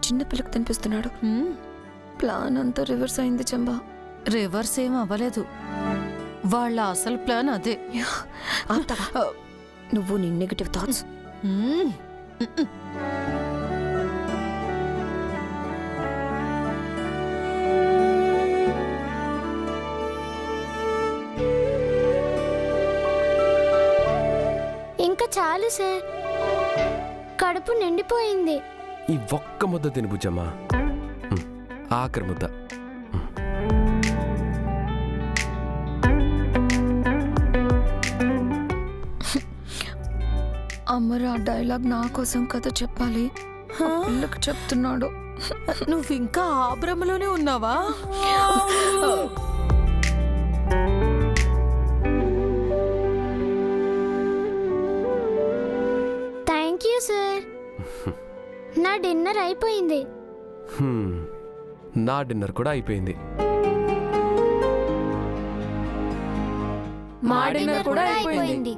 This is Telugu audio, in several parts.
చిన్న పిల్లకి తినిపిస్తున్నాడు. ప్లాన్ అంతా రివర్స్ అయింది చంబా. రివర్స్ ఏం అవ్వలేదు, వాళ్ళ అసలు ప్లాన్ అదే. నువ్వు నీ నెగటివ్ థాట్స్. ఇంకా చాలు సార్, కడుపు నిండిపోయింది. ఈ ఒక్క ముద్ద తిను బుజ్జమ్మా, ఆఖరి ముద్ద. అమర్ ఆ డైలాగ్ నా కోసం కథ చెప్పాలి, పిల్లకి చెప్తున్నాడు. నువ్వు ఇంకా ఆ భ్రమలోనే ఉన్నావా? థ్యాంక్ యూ సార్, నా డిన్నర్ అయిపోయింది. నా డిన్నర్ కూడా అయిపోయింది. మా డిన్నర్ కూడా అయిపోయింది.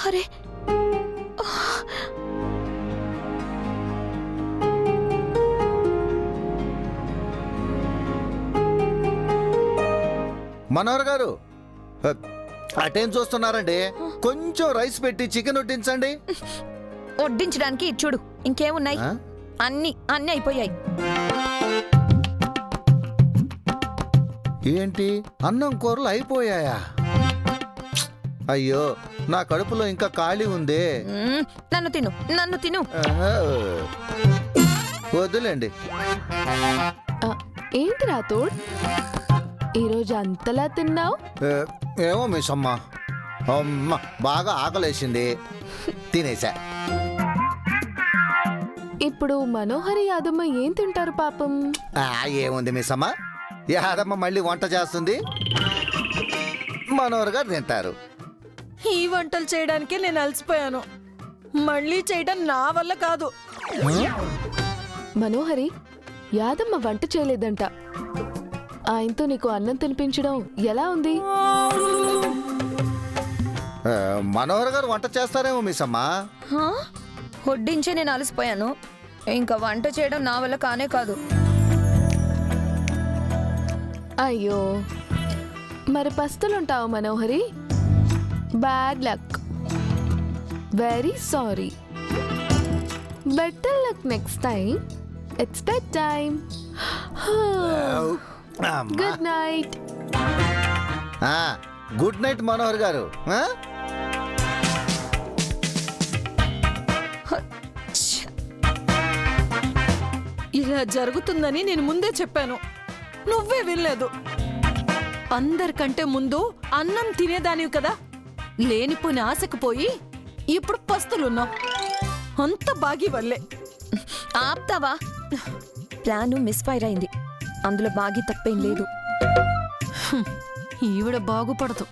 అరే మనోహర్ గారు, అటేం చూస్తున్నారండి? కొంచెం రైస్ పెట్టి చికెన్ వడ్డించండి. వడ్డించడానికి చూడు ఇంకేమున్నాయి, అన్ని అయిపోయాయి. ఏంటి, అన్నం కూరలు అయిపోయాయా? అయ్యో, నా కడుపులో ఇంకా ఖాళీ ఉందే. నన్ను తిను. వద్దులేండి. ఏంటి రాతోడ్, ఈరోజు అంతలా తిన్నావు? ఏమో మిస్ అమ్మ, బాగా ఆకలేసింది, తినేసా. ఇప్పుడు మనోహరి యాదమ్మ ఏం తింటారు పాపం? ఏముంది మిస్ అమ్మ, యాదమ్మ మళ్ళీ వంట చేస్తుంది, మనోహర్ గారు తింటారు. ఈ వంటలు చేయడానికే నేను అలసిపోయాను, మళ్ళీ చేయడం నా వల్ల కాదు. మనోహరి, యాదమ్మ వంట చేయలేదంట, ఆయనతో నీకు అన్నం తినిపించడం ఎలా ఉంది? మనోహర్ గారు వంట చేస్తారేమో మిస్ అమ్మ. వడ్డించే నేను అలసిపోయాను, ఇంకా వంట చేయడం నా వల్ల కానే కాదు. అయ్యో, మరి పస్తులుంటావు Manohari? Bad luck, very sorry. Better luck next time. It's bed time. Good night. Good night Manohar గారు. ఇలా జరుగుతుందని నేను ముందే చెప్పాను, నువ్వే వినలేదు. అందరికంటే ముందు అన్నం తినేదానివి కదా, లేనిపోని ఆశకు పోయి ఇప్పుడు పస్తులున్నావు. అంత బాగి వల్లే. ఆప్తావా? ప్లాను మిస్ఫైర్ అయింది, అందులో బాగి తప్పేం లేదు. ఈవిడ బాగుపడదు.